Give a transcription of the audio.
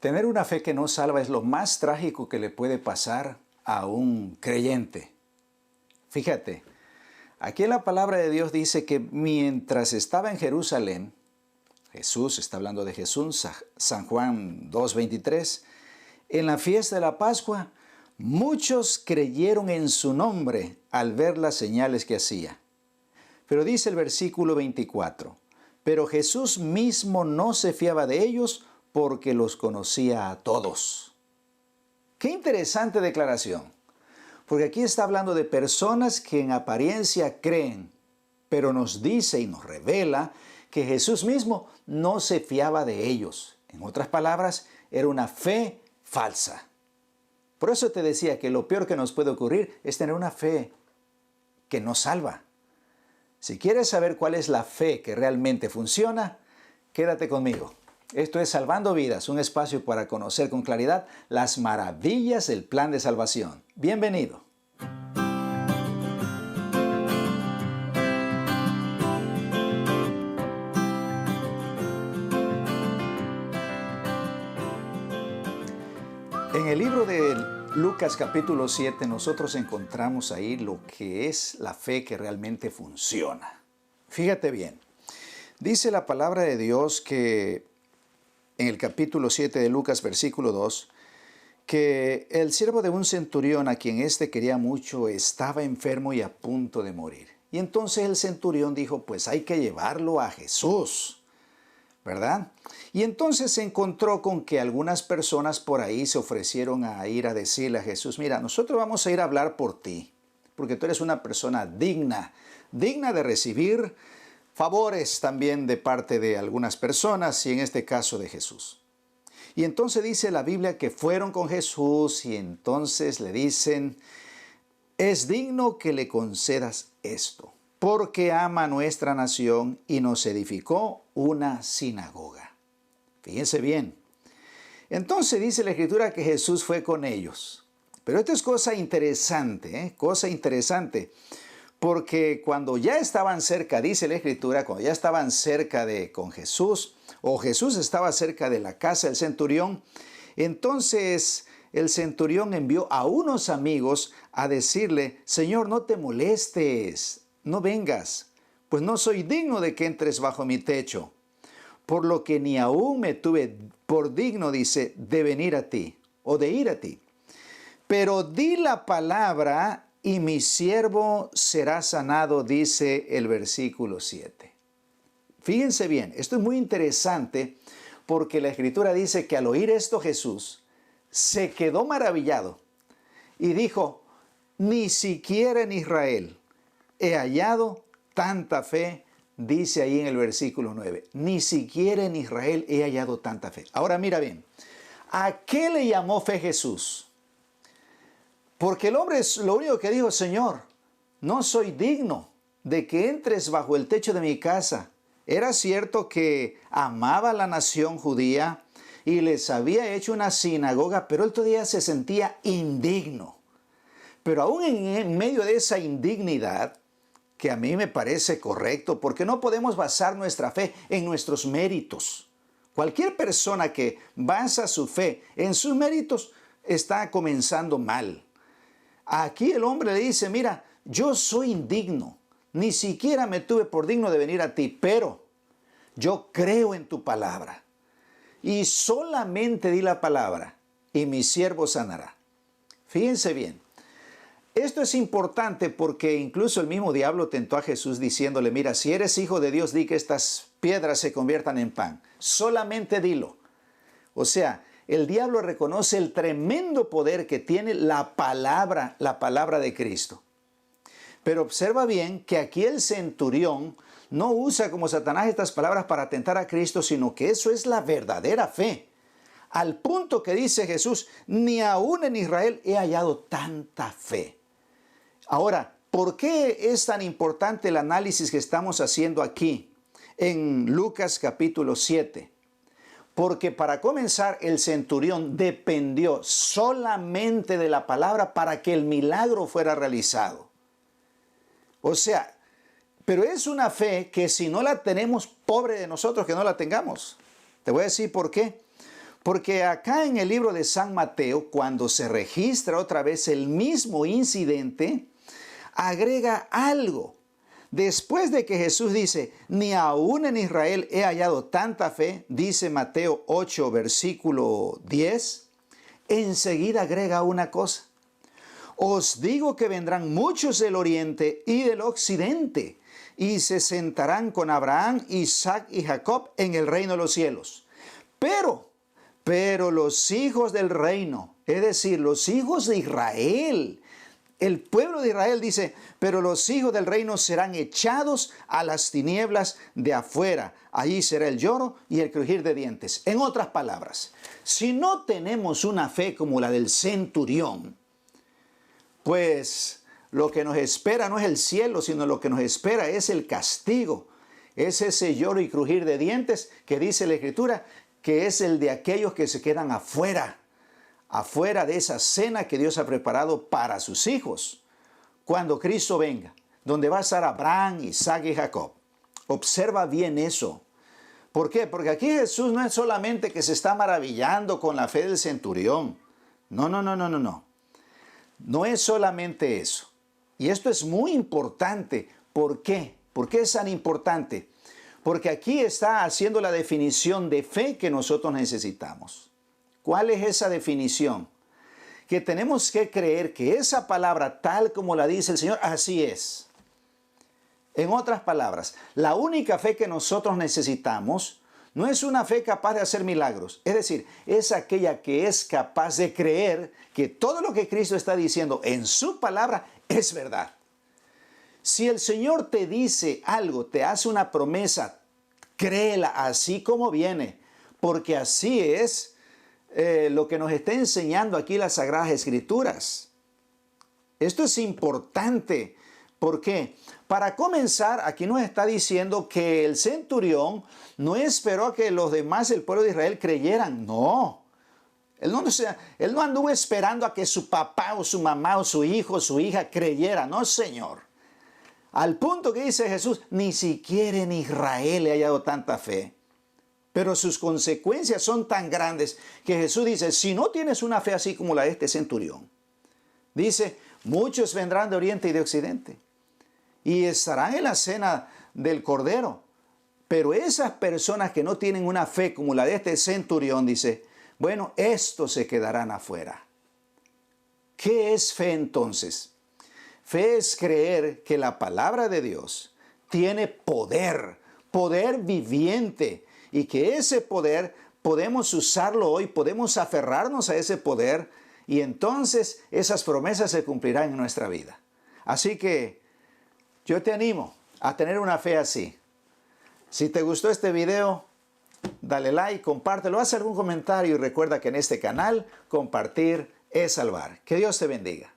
Tener una fe que no salva es lo más trágico que le puede pasar a un creyente. Fíjate, aquí en la palabra de Dios dice que mientras estaba en Jerusalén, Jesús, está hablando de Jesús, San Juan 2:23, en la fiesta de la Pascua, muchos creyeron en su nombre al ver las señales que hacía. Pero dice el versículo 24, pero Jesús mismo no se fiaba de ellos porque los conocía a todos. Qué interesante declaración, porque aquí está hablando de personas que en apariencia creen, pero nos dice y nos revela que Jesús mismo no se fiaba de ellos. En otras palabras, era una fe falsa. Por eso te decía que lo peor que nos puede ocurrir es tener una fe que no salva. Si quieres saber cuál es la fe que realmente funciona, quédate conmigo. Esto es Salvando Vidas, un espacio para conocer con claridad las maravillas del plan de salvación. Bienvenido. En el libro de Lucas capítulo 7 nosotros encontramos ahí lo que es la fe que realmente funciona. Fíjate bien, dice la palabra de Dios que en el capítulo 7 de Lucas versículo 2, que el siervo de un centurión a quien éste quería mucho estaba enfermo y a punto de morir. Y entonces el centurión dijo, pues hay que llevarlo a Jesús, ¿verdad? Y entonces se encontró con que algunas personas por ahí se ofrecieron a ir a decirle a Jesús, mira, nosotros vamos a ir a hablar por ti, porque tú eres una persona digna de recibir favores también de parte de algunas personas y en este caso de Jesús. Y entonces dice la Biblia que fueron con Jesús y entonces le dicen, es digno que le concedas esto, porque ama nuestra nación y nos edificó una sinagoga. Fíjense bien. Entonces dice la Escritura que Jesús fue con ellos. Pero esto es cosa interesante, cosa interesante. Porque cuando ya estaban cerca, dice la Escritura, cuando ya estaban cerca con Jesús, o Jesús estaba cerca de la casa del centurión, entonces el centurión envió a unos amigos a decirle, Señor, no te molestes, no vengas, pues no soy digno de que entres bajo mi techo, por lo que ni aún me tuve por digno, dice, de venir a ti, o de ir a ti. Pero di la palabra y mi siervo será sanado, dice el versículo 7. Fíjense bien, esto es muy interesante porque la Escritura dice que al oír esto Jesús se quedó maravillado y dijo, ni siquiera en Israel he hallado tanta fe, dice ahí en el versículo 9. Ni siquiera en Israel he hallado tanta fe. Ahora mira bien, ¿a qué le llamó fe Jesús? Porque el hombre es lo único que dijo, Señor, no soy digno de que entres bajo el techo de mi casa. Era cierto que amaba a la nación judía y les había hecho una sinagoga, pero él todavía se sentía indigno. Pero aún en medio de esa indignidad, que a mí me parece correcto, porque no podemos basar nuestra fe en nuestros méritos. Cualquier persona que basa su fe en sus méritos está comenzando mal. Aquí el hombre le dice, mira, yo soy indigno, ni siquiera me tuve por digno de venir a ti, pero yo creo en tu palabra. Y solamente di la palabra, y mi siervo sanará. Fíjense bien, esto es importante porque incluso el mismo diablo tentó a Jesús diciéndole, mira, si eres hijo de Dios, di que estas piedras se conviertan en pan. Solamente dilo. O sea, el diablo reconoce el tremendo poder que tiene la palabra de Cristo. Pero observa bien que aquí el centurión no usa como Satanás estas palabras para tentar a Cristo, sino que eso es la verdadera fe. Al punto que dice Jesús, ni aún en Israel he hallado tanta fe. Ahora, ¿por qué es tan importante el análisis que estamos haciendo aquí en Lucas capítulo 7? Porque para comenzar, el centurión dependió solamente de la palabra para que el milagro fuera realizado. O sea, pero es una fe que si no la tenemos, pobre de nosotros que no la tengamos. Te voy a decir por qué. Porque acá en el libro de San Mateo, cuando se registra otra vez el mismo incidente, agrega algo. Después de que Jesús dice, ni aún en Israel he hallado tanta fe, dice Mateo 8, versículo 10, enseguida agrega una cosa. Os digo que vendrán muchos del oriente y del occidente, y se sentarán con Abraham, Isaac y Jacob en el reino de los cielos. Pero los hijos del reino, es decir, los hijos de Israel, el pueblo de Israel dice, pero los hijos del reino serán echados a las tinieblas de afuera. Allí será el lloro y el crujir de dientes. En otras palabras, si no tenemos una fe como la del centurión, pues lo que nos espera no es el cielo, sino lo que nos espera es el castigo. Es ese lloro y crujir de dientes que dice la Escritura, que es el de aquellos que se quedan afuera de esa cena que Dios ha preparado para sus hijos, cuando Cristo venga, donde va a estar Abraham, Isaac y Jacob. Observa bien eso. ¿Por qué? Porque aquí Jesús no es solamente que se está maravillando con la fe del centurión. No. No es solamente eso. Y esto es muy importante. ¿Por qué? ¿Por qué es tan importante? Porque aquí está haciendo la definición de fe que nosotros necesitamos. ¿Cuál es esa definición? Que tenemos que creer que esa palabra, tal como la dice el Señor, así es. En otras palabras, la única fe que nosotros necesitamos no es una fe capaz de hacer milagros. Es decir, es aquella que es capaz de creer que todo lo que Cristo está diciendo en su palabra es verdad. Si el Señor te dice algo, te hace una promesa, créela así como viene, porque así es lo que nos está enseñando aquí las Sagradas Escrituras. Esto es importante. ¿Por qué? Para comenzar, aquí nos está diciendo que el centurión no esperó a que los demás, el pueblo de Israel, creyeran. No. Él no anduvo esperando a que su papá o su mamá o su hijo o su hija creyera. No, Señor. Al punto que dice Jesús, ni siquiera en Israel he hallado tanta fe. Pero sus consecuencias son tan grandes que Jesús dice, si no tienes una fe así como la de este centurión, dice, muchos vendrán de oriente y de occidente y estarán en la cena del Cordero. Pero esas personas que no tienen una fe como la de este centurión, dice, bueno, estos se quedarán afuera. ¿Qué es fe entonces? Fe es creer que la palabra de Dios tiene poder viviente, y que ese poder podemos usarlo hoy, podemos aferrarnos a ese poder, y entonces esas promesas se cumplirán en nuestra vida. Así que yo te animo a tener una fe así. Si te gustó este video, dale like, compártelo, haz algún comentario y recuerda que en este canal compartir es salvar. Que Dios te bendiga.